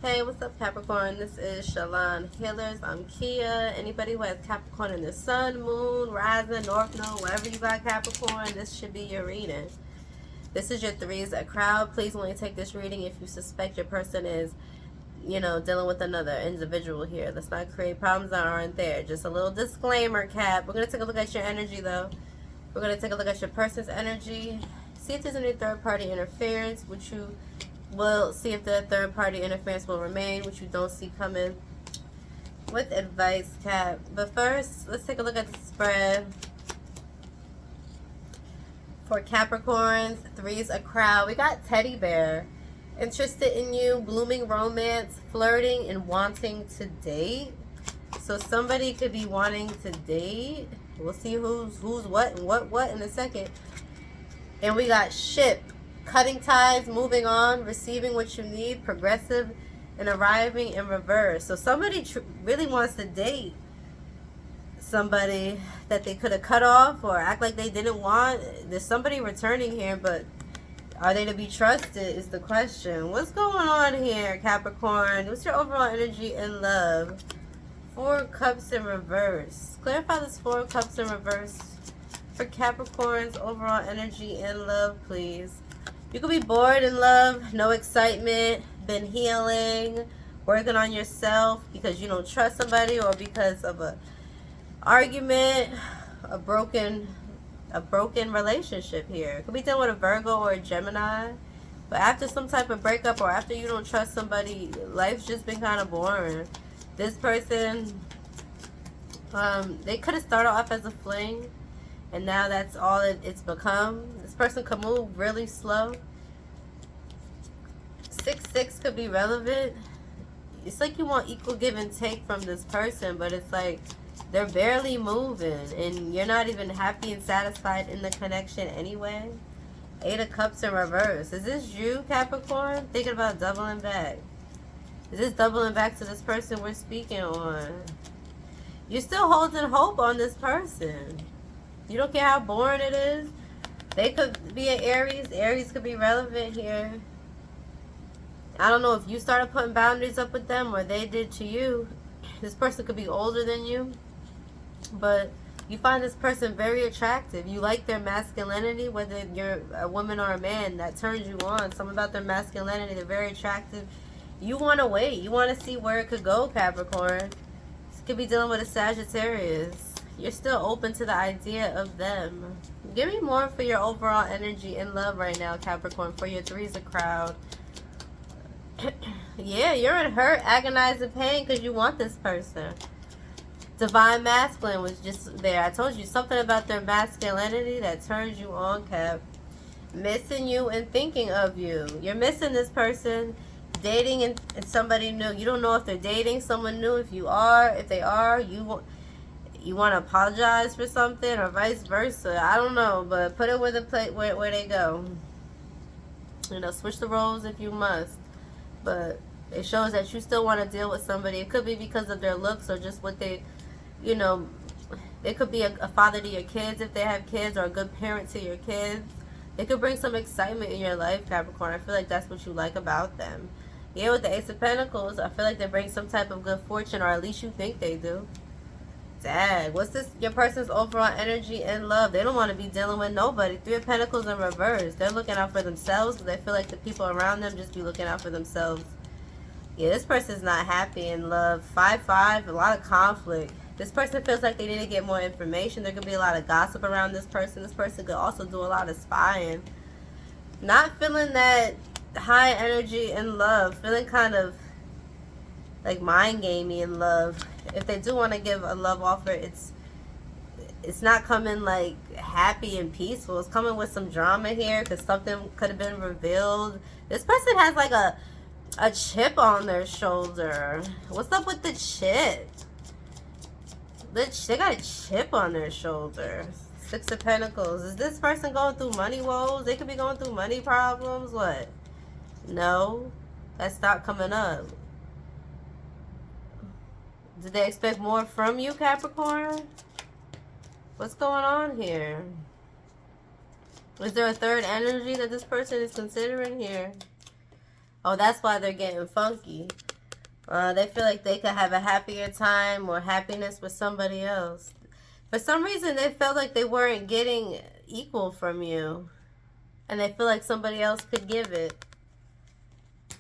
Hey, what's up, Capricorn? This is Shalon Healers. I'm Kia. Anybody who has Capricorn in the sun, moon, rising, north node, wherever you got Capricorn, this should be your reading. This is your threes a crowd. Please only take this reading if you suspect your person is, dealing with another individual here. Let's not create problems that aren't there. Just a little disclaimer, Cap. We're going to take a look at your energy, though. We're going to take a look at your person's energy. See if there's any third-party interference, which you will see if the third-party interference will remain, which you don't see coming. With advice, Cap. But first, let's take a look at the spread. For Capricorns, threes a crowd. We got teddy bear. Interested in you, blooming romance, flirting, and wanting to date. So somebody could be wanting to date. We'll see who's what and what in a second. And we got ship. Cutting ties, moving on, receiving what you need, progressive, and arriving in reverse. So somebody really wants to date somebody that they could have cut off or act like they didn't want. There's somebody returning here, but are they to be trusted is the question. What's going on here, Capricorn? What's your overall energy in love? 4 cups in reverse. Clarify this 4 cups in reverse for Capricorn's overall energy in love, please. You could be bored in love, no excitement, been healing, working on yourself because you don't trust somebody or because of a argument, a broken relationship here. Could be dealing with a Virgo or a Gemini. But after some type of breakup or after you don't trust somebody, life's just been kind of boring. This person, they could have started off as a fling, and now that's all it's become. This person could move really slow. 6-6 could be relevant. It's like you want equal give and take from this person, but it's like they're barely moving, and you're not even happy and satisfied in the connection anyway. 8 of Cups in reverse. Is this you, Capricorn? Thinking about doubling back. Is this doubling back to this person we're speaking on? You're still holding hope on this person. You don't care how boring it is. They could be an Aries. Aries could be relevant here. I don't know if you started putting boundaries up with them or they did to you. This person could be older than you. But you find this person very attractive. You like their masculinity, whether you're a woman or a man. That turns you on. Something about their masculinity. They're very attractive. You want to wait. You want to see where it could go, Capricorn. This could be dealing with a Sagittarius. You're still open to the idea of them. Give me more for your overall energy in love right now, Capricorn, for your threes a crowd. Yeah, you're in hurt, agonizing pain because you want this person. Divine Masculine was just there. I told you something about their masculinity that turns you on, Cap. Missing you and thinking of you. You're missing this person, dating and somebody new. You don't know if they're dating someone new. If they are, you want to apologize for something or vice versa. I don't know, but put it where they go. Switch the roles if you must. But it shows that you still want to deal with somebody. It could be because of their looks or just what they, they could be a father to your kids if they have kids, or a good parent to your kids. They could bring some excitement in your life, Capricorn. I feel like that's what you like about them. Yeah, with the Ace of Pentacles, I feel like they bring some type of good fortune, or at least you think they do. Dang, what's your person's overall energy and love? They don't want to be dealing with nobody. 3 of Pentacles in reverse. They're looking out for themselves, but they feel like the people around them just be looking out for themselves. Yeah, this person's not happy in love. 5-5, a lot of conflict. This person feels like they need to get more information. There could be a lot of gossip around this person. This person could also do a lot of spying. Not feeling that high energy in love. Feeling kind of like mind gamey in love. If they do want to give a love offer, it's not coming like happy and peaceful. It's coming with some drama here because something could have been revealed. This person has like a chip on their shoulder. What's up with the chip? They got a chip on their shoulder. 6 of Pentacles. Is this person going through money woes? They could be going through money problems. What? No. That's not coming up. Did they expect more from you, Capricorn? What's going on here? Is there a third energy that this person is considering here? Oh, that's why they're getting funky. They feel like they could have a happier time or happiness with somebody else. For some reason, they felt like they weren't getting equal from you. And they feel like somebody else could give it.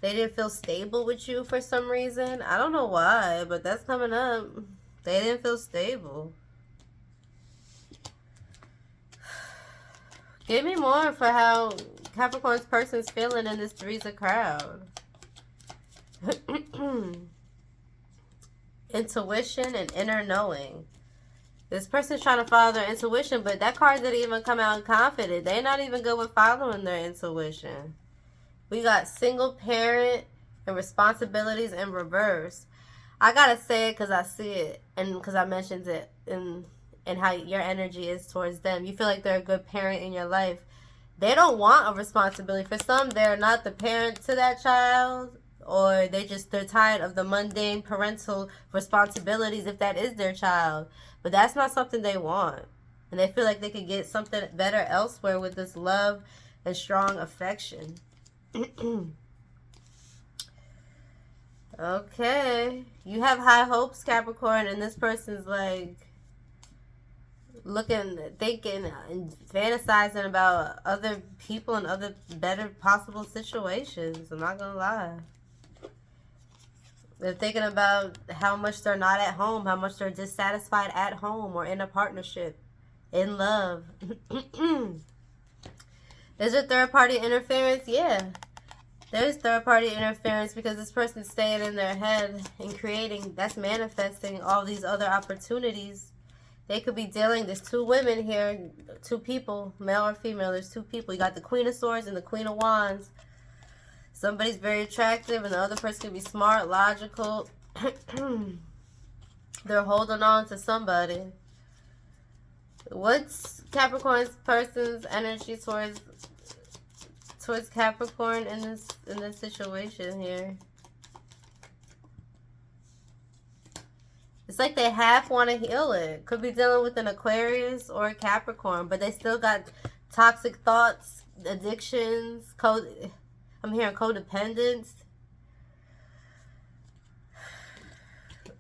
They didn't feel stable with you for some reason. I don't know why, but that's coming up. They didn't feel stable. Give me more for how Capricorn's person's feeling in this Threes of Crowd. Intuition and inner knowing. This person's trying to follow their intuition, but that card didn't even come out confident. They're not even good with following their intuition. We got single parent and responsibilities in reverse. I gotta say it because I see it and because I mentioned it in how your energy is towards them. You feel like they're a good parent in your life. They don't want a responsibility. For some, they're not the parent to that child, or they're tired of the mundane parental responsibilities if that is their child. But that's not something they want. And they feel like they could get something better elsewhere with this love and strong affection. Okay. You have high hopes, Capricorn, and this person's like looking, thinking, and fantasizing about other people and other better possible situations. I'm not gonna lie. They're thinking about how much they're not at home, how much they're dissatisfied at home or in a partnership, in love. Is there third-party interference? Yeah. There's third-party interference because this person's staying in their head and creating, that's manifesting all these other opportunities. They could be dealing, there's two women here, two people, male or female, there's two people. You got the Queen of Swords and the Queen of Wands. Somebody's very attractive and the other person can be smart, logical. They're holding on to somebody. What's Capricorn's person's energy towards Capricorn in this situation here? It's like they half want to heal it. Could be dealing with an Aquarius or a Capricorn, but they still got toxic thoughts, addictions, I'm hearing codependence.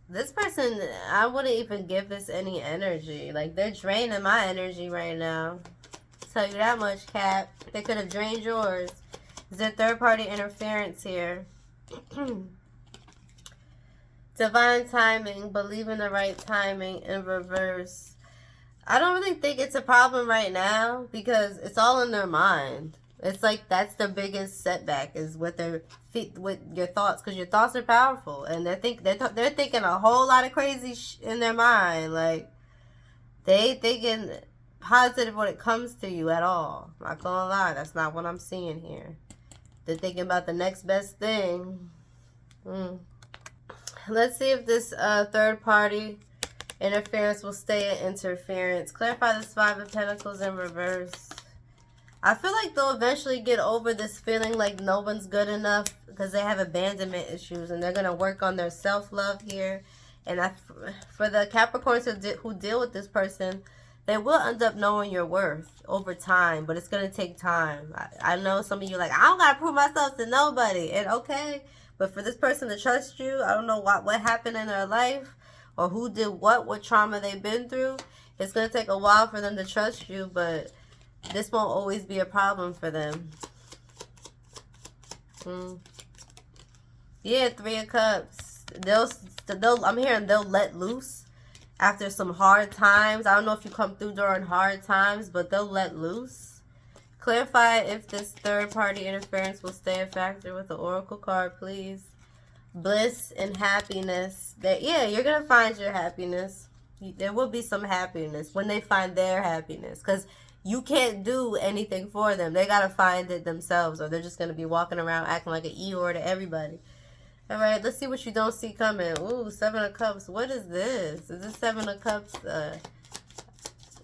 This person, I wouldn't even give this any energy. Like, they're draining my energy right now. Tell you that much, Cap. They could have drained yours. Is there third-party interference here? Divine timing, believe in the right timing in reverse. I don't really think it's a problem right now because it's all in their mind. It's like that's the biggest setback is with your thoughts, because your thoughts are powerful and they're thinking a whole lot of crazy in their mind. Like they thinking positive when it comes to you at all. I'm not gonna lie, that's not what I'm seeing here. They're thinking about the next best thing. Let's see if this third party interference will stay an interference. Clarify this Five of Pentacles in reverse. I feel like they'll eventually get over this feeling like no one's good enough because they have abandonment issues and they're going to work on their self-love here. And for the Capricorns who deal with this person, they will end up knowing your worth over time, but it's going to take time. I know some of you are like, I don't got to prove myself to nobody. And okay, but for this person to trust you, I don't know what happened in their life or who did what trauma they've been through. It's going to take a while for them to trust you, but this won't always be a problem for them. Yeah, Three of Cups. I'm hearing they'll let loose after some hard times. I don't know if you come through during hard times, but they'll let loose. Clarify if this third-party interference will stay a factor with the Oracle card, please. Bliss and happiness. Yeah, you're going to find your happiness. There will be some happiness when they find their happiness, because you can't do anything for them. They got to find it themselves, or they're just going to be walking around acting like an Eeyore to everybody. All right, let's see what you don't see coming. Ooh, Seven of Cups. What is this? Is this Seven of Cups?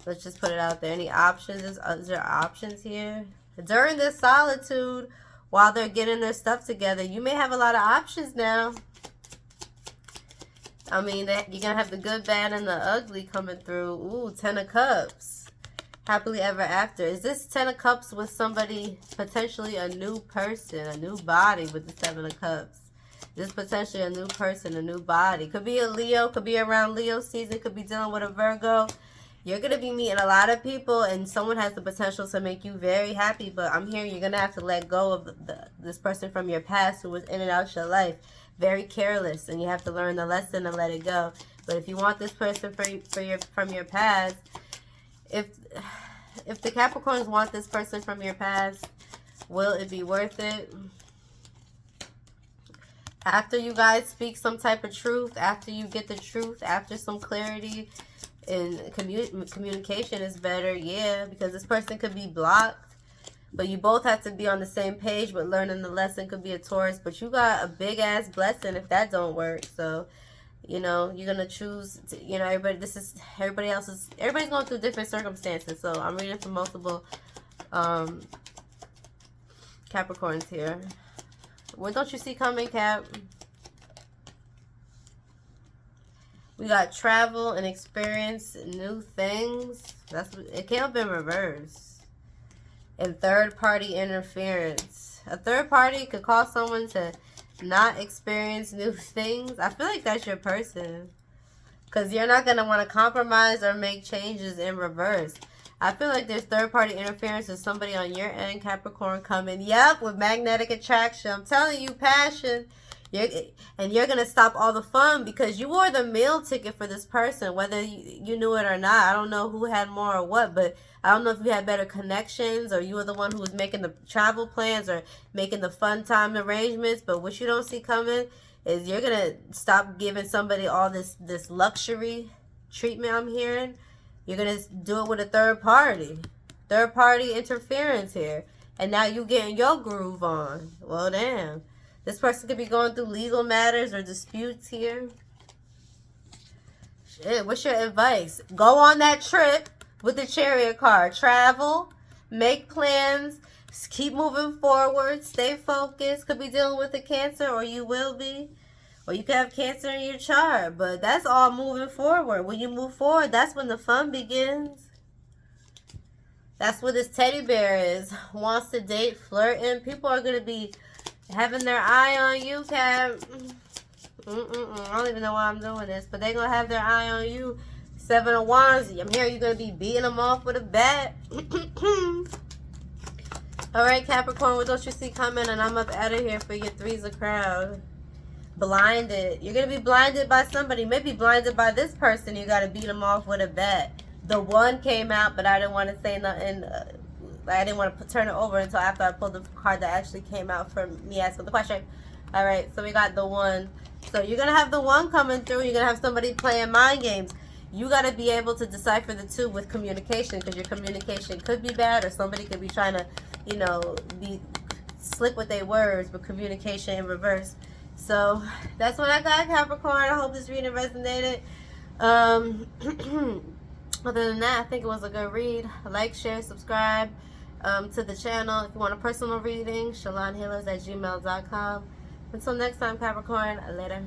Let's just put it out there. Any options? Is there options here? During this solitude, while they're getting their stuff together, you may have a lot of options now. I mean, you're going to have the good, bad, and the ugly coming through. Ooh, Ten of Cups. Happily ever after. Is this Ten of Cups with somebody, potentially a new person, a new body with the Seven of Cups? This potentially a new person, a new body. Could be a Leo, could be around Leo season, could be dealing with a Virgo. You're going to be meeting a lot of people, and someone has the potential to make you very happy. But I'm hearing you're going to have to let go of this person from your past who was in and out your life. Very careless, and you have to learn the lesson and let it go. But if you want this person from your past, if the Capricorns want this person from your past, will it be worth it? After you guys speak some type of truth, after you get the truth, after some clarity, and communication is better, yeah, because this person could be blocked, but you both have to be on the same page with learning the lesson. Could be a Taurus, but you got a big ass blessing if that don't work. So, you know, you're gonna choose to, you know, everybody's going through different circumstances. So I'm reading from multiple Capricorns here. What don't you see coming, Cap? We got travel and experience new things. It can't have been reversed. And third party interference. A third party could cause someone to not experience new things. I feel like that's your person, because you're not going to want to compromise or make changes in reverse. I feel like there's third party interference with somebody on your end, Capricorn, coming. Yep, with magnetic attraction. I'm telling you, passion. You're going to stop all the fun because you were the meal ticket for this person, whether you knew it or not. I don't know who had more or what, but I don't know if you had better connections or you were the one who was making the travel plans or making the fun time arrangements. But what you don't see coming is you're going to stop giving somebody all this luxury treatment I'm hearing. You're going to do it with a third party. Third party interference here. And now you getting your groove on. Well, damn. This person could be going through legal matters or disputes here. Shit, what's your advice? Go on that trip with the Chariot card. Travel, make plans, keep moving forward, stay focused. Could be dealing with a Cancer, or you will be. Or you could have Cancer in your chart. But that's all moving forward. When you move forward, that's when the fun begins. That's what this teddy bear is. Wants to date, flirting. People are going to be having their eye on you, Cap. I don't even know why I'm doing this, but they're going to have their eye on you. 7 of Wands. I'm hearing you're going to be beating them off with a bat. Alright, Capricorn, what don't you see coming? And I'm up out of here for your threes of crowd. Blinded. You're going to be blinded by somebody. Maybe blinded by this person. You got to beat them off with a bat. The one came out, but I didn't want to say nothing. I didn't want to turn it over until after I pulled the card that actually came out for me asking the question. Alright, so we got the one. So you're going to have the one coming through. You're going to have somebody playing mind games. You got to be able to decipher the two with communication, because your communication could be bad, or somebody could be trying to, you know, be slick with their words, but communication in reverse. So that's what I got, Capricorn. I hope this reading resonated. Other than that, I think it was a good read. Like, share, subscribe to the channel. If you want a personal reading, ShalonHealers@gmail.com. Until next time, Capricorn, later.